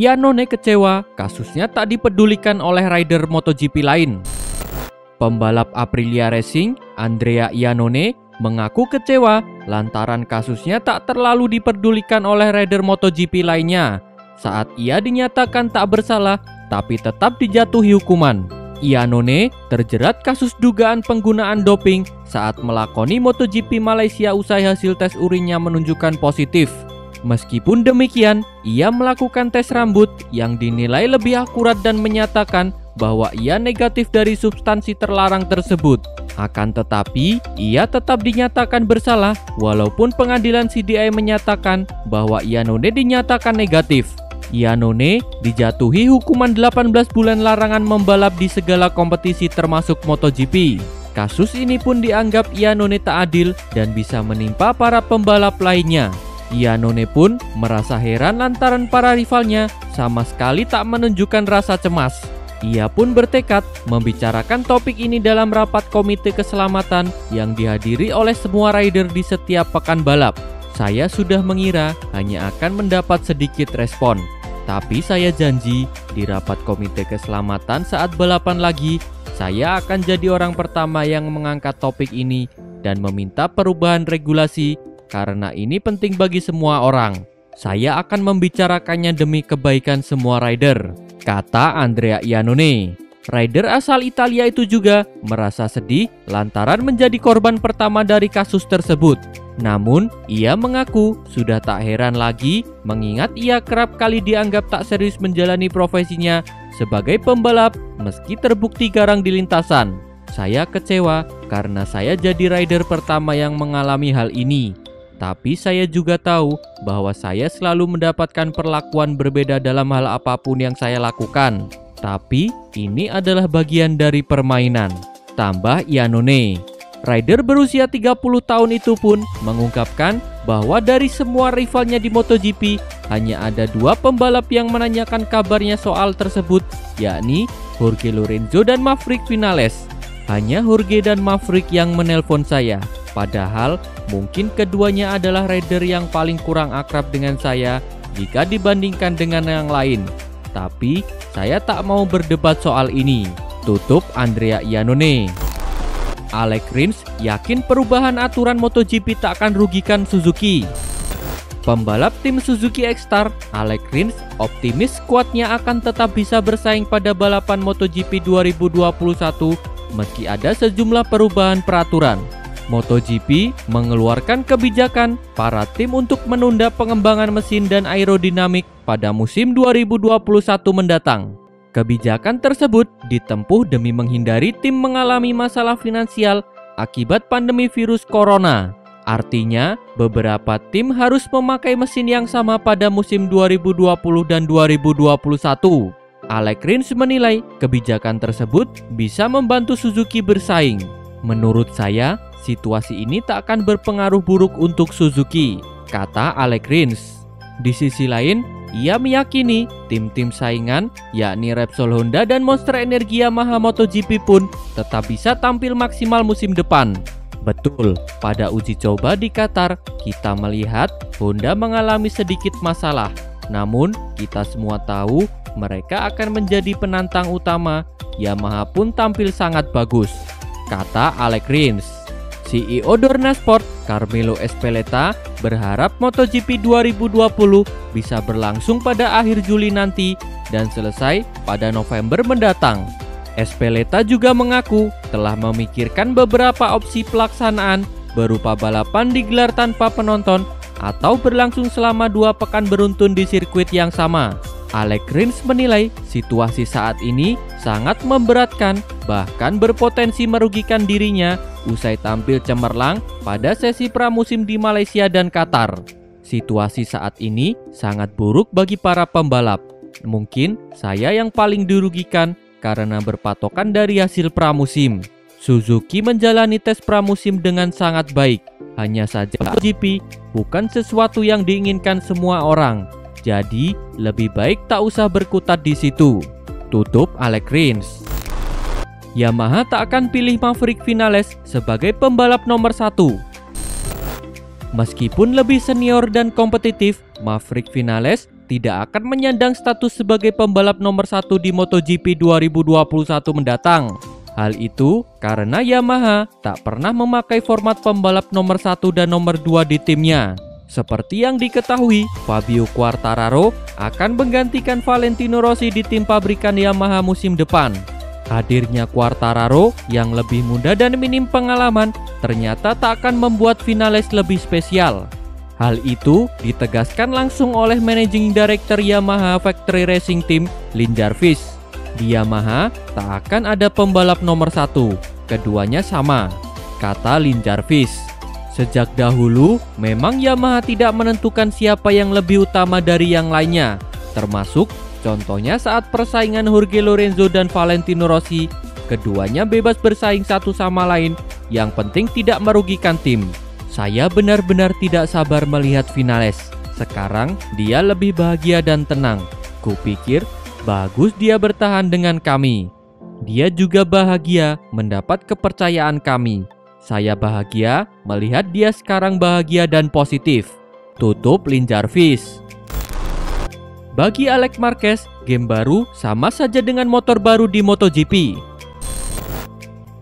Iannone kecewa kasusnya tak dipedulikan oleh rider MotoGP lain. Pembalap Aprilia Racing, Andrea Iannone, mengaku kecewa lantaran kasusnya tak terlalu dipedulikan oleh rider MotoGP lainnya saat ia dinyatakan tak bersalah tapi tetap dijatuhi hukuman. Iannone terjerat kasus dugaan penggunaan doping saat melakoni MotoGP Malaysia usai hasil tes urinnya menunjukkan positif. Meskipun demikian, ia melakukan tes rambut yang dinilai lebih akurat dan menyatakan bahwa ia negatif dari substansi terlarang tersebut. Akan tetapi, ia tetap dinyatakan bersalah walaupun pengadilan CDI menyatakan bahwa Iannone dinyatakan negatif. Iannone dijatuhi hukuman 18 bulan larangan membalap di segala kompetisi termasuk MotoGP. Kasus ini pun dianggap Iannone tak adil dan bisa menimpa para pembalap lainnya. Iannone pun merasa heran lantaran para rivalnya sama sekali tak menunjukkan rasa cemas. Ia pun bertekad membicarakan topik ini dalam rapat komite keselamatan yang dihadiri oleh semua rider di setiap pekan balap. Saya sudah mengira hanya akan mendapat sedikit respon. Tapi saya janji di rapat komite keselamatan saat balapan lagi, saya akan jadi orang pertama yang mengangkat topik ini dan meminta perubahan regulasi karena ini penting bagi semua orang. Saya akan membicarakannya demi kebaikan semua rider, kata Andrea Iannone. Rider asal Italia itu juga merasa sedih lantaran menjadi korban pertama dari kasus tersebut. Namun, ia mengaku sudah tak heran lagi mengingat ia kerap kali dianggap tak serius menjalani profesinya sebagai pembalap meski terbukti garang di lintasan. Saya kecewa karena saya jadi rider pertama yang mengalami hal ini. Tapi saya juga tahu bahwa saya selalu mendapatkan perlakuan berbeda dalam hal apapun yang saya lakukan. Tapi ini adalah bagian dari permainan, tambah Iannone. Rider berusia 30 tahun itu pun mengungkapkan bahwa dari semua rivalnya di MotoGP, hanya ada 2 pembalap yang menanyakan kabarnya soal tersebut, yakni Jorge Lorenzo dan Maverick Vinales. Hanya Jorge dan Maverick yang menelpon saya. Padahal mungkin keduanya adalah rider yang paling kurang akrab dengan saya jika dibandingkan dengan yang lain. Tapi saya tak mau berdebat soal ini, tutup Andrea Iannone. Alex Rins yakin perubahan aturan MotoGP tak akan rugikan Suzuki. Pembalap tim Suzuki X-Star, Alex Rins, optimis skuadnya akan tetap bisa bersaing pada balapan MotoGP 2021 meski ada sejumlah perubahan peraturan. MotoGP mengeluarkan kebijakan para tim untuk menunda pengembangan mesin dan aerodinamik pada musim 2021 mendatang. Kebijakan tersebut ditempuh demi menghindari tim mengalami masalah finansial akibat pandemi virus corona. Artinya, beberapa tim harus memakai mesin yang sama pada musim 2020 dan 2021. Alex Rins menilai kebijakan tersebut bisa membantu Suzuki bersaing. Menurut saya, situasi ini tak akan berpengaruh buruk untuk Suzuki, kata Alex Rins. Di sisi lain, ia meyakini tim-tim saingan yakni Repsol Honda dan Monster Energy Yamaha MotoGP pun tetap bisa tampil maksimal musim depan. Betul, pada uji coba di Qatar, kita melihat Honda mengalami sedikit masalah. Namun, kita semua tahu mereka akan menjadi penantang utama. Yamaha pun tampil sangat bagus, kata Alex Rins. CEO Dorna Sport, Carmelo Ezpeleta, berharap MotoGP 2020 bisa berlangsung pada akhir Juli nanti dan selesai pada November mendatang. Ezpeleta juga mengaku telah memikirkan beberapa opsi pelaksanaan berupa balapan digelar tanpa penonton atau berlangsung selama 2 pekan beruntun di sirkuit yang sama. Alex Rins menilai situasi saat ini sangat memberatkan, bahkan berpotensi merugikan dirinya usai tampil cemerlang pada sesi pramusim di Malaysia dan Qatar. Situasi saat ini sangat buruk bagi para pembalap. Mungkin saya yang paling dirugikan karena berpatokan dari hasil pramusim. Suzuki menjalani tes pramusim dengan sangat baik. Hanya saja MotoGP bukan sesuatu yang diinginkan semua orang. Jadi, lebih baik tak usah berkutat di situ, tutup Alex Rins. Yamaha tak akan pilih Maverick Vinales sebagai pembalap nomor 1. Meskipun lebih senior dan kompetitif, Maverick Vinales tidak akan menyandang status sebagai pembalap nomor 1 di MotoGP 2021 mendatang. Hal itu karena Yamaha tak pernah memakai format pembalap nomor 1 dan nomor 2 di timnya. Seperti yang diketahui, Fabio Quartararo akan menggantikan Valentino Rossi di tim pabrikan Yamaha musim depan. Hadirnya Quartararo yang lebih muda dan minim pengalaman ternyata tak akan membuat Vinales lebih spesial. Hal itu ditegaskan langsung oleh Managing Director Yamaha Factory Racing Team, Lin Jarvis. Di Yamaha tak akan ada pembalap nomor 1, keduanya sama, kata Lin Jarvis. Sejak dahulu, memang Yamaha tidak menentukan siapa yang lebih utama dari yang lainnya, termasuk contohnya saat persaingan Jorge Lorenzo dan Valentino Rossi, keduanya bebas bersaing satu sama lain, yang penting tidak merugikan tim. Saya benar-benar tidak sabar melihat Vinales. Sekarang dia lebih bahagia dan tenang. Kupikir bagus dia bertahan dengan kami. Dia juga bahagia mendapat kepercayaan kami. Saya bahagia melihat dia sekarang bahagia dan positif. Tutup Lin Jarvis. Bagi Alex Marquez, game baru sama saja dengan motor baru di MotoGP.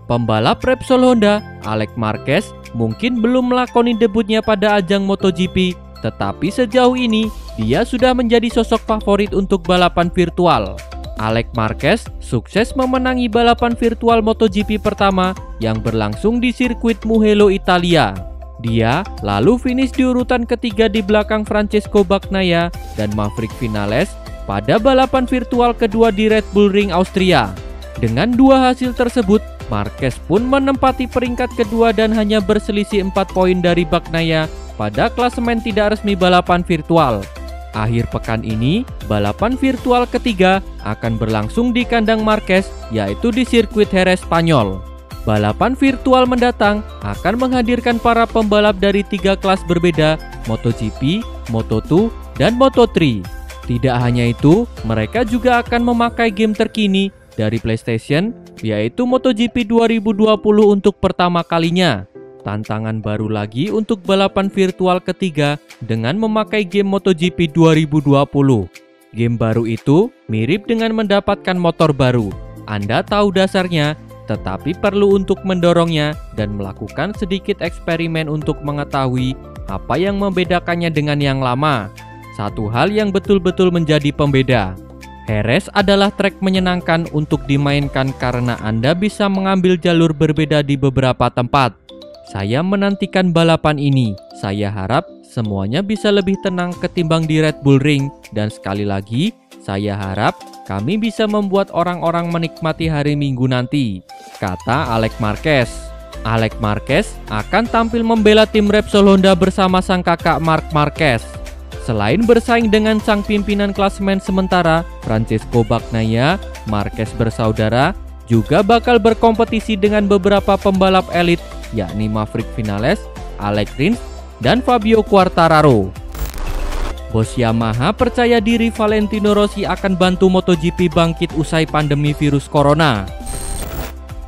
Pembalap Repsol Honda, Alex Marquez, mungkin belum melakoni debutnya pada ajang MotoGP, tetapi sejauh ini dia sudah menjadi sosok favorit untuk balapan virtual. Alex Marquez sukses memenangi balapan virtual MotoGP pertama yang berlangsung di sirkuit Mugello, Italia. Dia lalu finish di urutan ketiga di belakang Francesco Bagnaia dan Maverick Vinales pada balapan virtual kedua di Red Bull Ring, Austria. Dengan dua hasil tersebut, Marquez pun menempati peringkat kedua dan hanya berselisih 4 poin dari Bagnaia pada klasemen tidak resmi balapan virtual. Akhir pekan ini, balapan virtual ketiga akan berlangsung di kandang Marquez, yaitu di sirkuit Jerez, Spanyol. Balapan virtual mendatang akan menghadirkan para pembalap dari 3 kelas berbeda, MotoGP, Moto2, dan Moto3. Tidak hanya itu, mereka juga akan memakai game terkini dari PlayStation, yaitu MotoGP 2020 untuk pertama kalinya. Tantangan baru lagi untuk balapan virtual ketiga dengan memakai game MotoGP 2020. Game baru itu mirip dengan mendapatkan motor baru. Anda tahu dasarnya, tetapi perlu untuk mendorongnya dan melakukan sedikit eksperimen untuk mengetahui apa yang membedakannya dengan yang lama. Satu hal yang betul-betul menjadi pembeda. Jerez adalah trek menyenangkan untuk dimainkan karena Anda bisa mengambil jalur berbeda di beberapa tempat. Saya menantikan balapan ini. Saya harap semuanya bisa lebih tenang ketimbang di Red Bull Ring. Dan sekali lagi, saya harap kami bisa membuat orang-orang menikmati hari Minggu nanti, kata Alex Marquez. Alex Marquez akan tampil membela tim Repsol Honda bersama sang kakak Marc Marquez. Selain bersaing dengan sang pimpinan klasemen sementara, Francesco Bagnaia, Marquez bersaudara, juga bakal berkompetisi dengan beberapa pembalap elit, yakni Maverick Vinales, Alex Rins, dan Fabio Quartararo. Bos Yamaha percaya diri Valentino Rossi akan bantu MotoGP bangkit usai pandemi virus corona.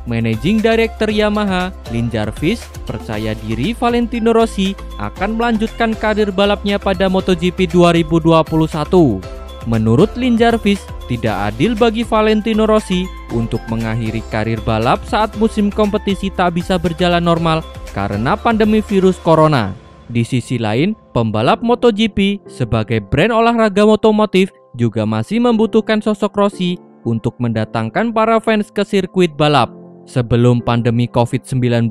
Managing Director Yamaha, Lin Jarvis, percaya diri Valentino Rossi akan melanjutkan karir balapnya pada MotoGP 2021. Menurut Lin Jarvis, tidak adil bagi Valentino Rossi untuk mengakhiri karir balap saat musim kompetisi tak bisa berjalan normal karena pandemi virus corona. Di sisi lain, pembalap MotoGP sebagai brand olahraga otomotif juga masih membutuhkan sosok Rossi untuk mendatangkan para fans ke sirkuit balap. Sebelum pandemi COVID-19,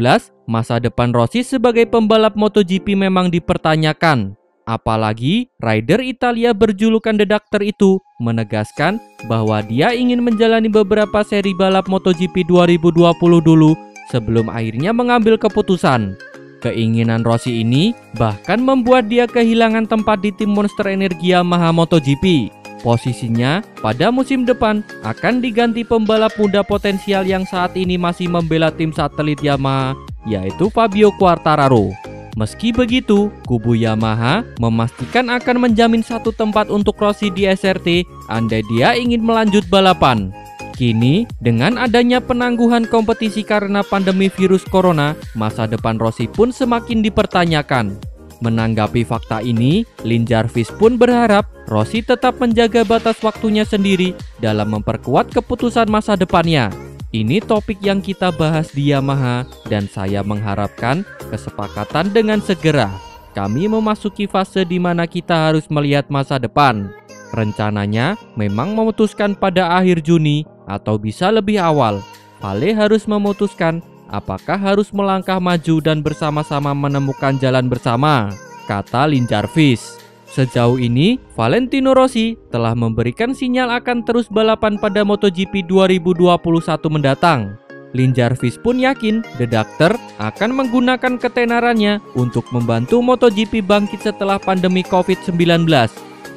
masa depan Rossi sebagai pembalap MotoGP memang dipertanyakan. Apalagi rider Italia berjulukan The Doctor itu menegaskan bahwa dia ingin menjalani beberapa seri balap MotoGP 2020 dulu sebelum akhirnya mengambil keputusan. Keinginan Rossi ini bahkan membuat dia kehilangan tempat di tim Monster Energy Yamaha MotoGP. Posisinya pada musim depan akan diganti pembalap muda potensial yang saat ini masih membela tim satelit Yamaha, yaitu Fabio Quartararo. Meski begitu, kubu Yamaha memastikan akan menjamin satu tempat untuk Rossi di SRT andai dia ingin melanjut balapan. Kini, dengan adanya penangguhan kompetisi karena pandemi virus corona, masa depan Rossi pun semakin dipertanyakan. Menanggapi fakta ini, Lin Jarvis pun berharap Rossi tetap menjaga batas waktunya sendiri dalam memperkuat keputusan masa depannya. Ini topik yang kita bahas di Yamaha dan saya mengharapkan kesepakatan dengan segera. Kami memasuki fase di mana kita harus melihat masa depan. Rencananya memang memutuskan pada akhir Juni atau bisa lebih awal. Vale harus memutuskan apakah harus melangkah maju dan bersama-sama menemukan jalan bersama, kata Lin Jarvis. Sejauh ini, Valentino Rossi telah memberikan sinyal akan terus balapan pada MotoGP 2021 mendatang. Lin Jarvis pun yakin The Doctor akan menggunakan ketenarannya untuk membantu MotoGP bangkit setelah pandemi COVID-19.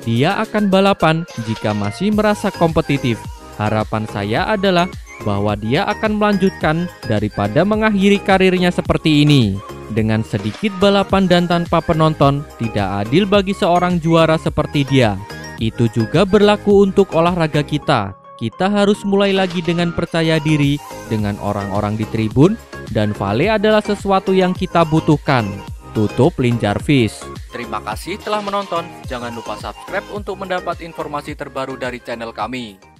Dia akan balapan jika masih merasa kompetitif. Harapan saya adalah bahwa dia akan melanjutkan daripada mengakhiri karirnya seperti ini. Dengan sedikit balapan dan tanpa penonton, tidak adil bagi seorang juara seperti dia. Itu juga berlaku untuk olahraga kita. Kita harus mulai lagi dengan percaya diri dengan orang-orang di tribun, dan Vale adalah sesuatu yang kita butuhkan. Tutup Lin Jarvis. Terima kasih telah menonton. Jangan lupa subscribe untuk mendapat informasi terbaru dari channel kami.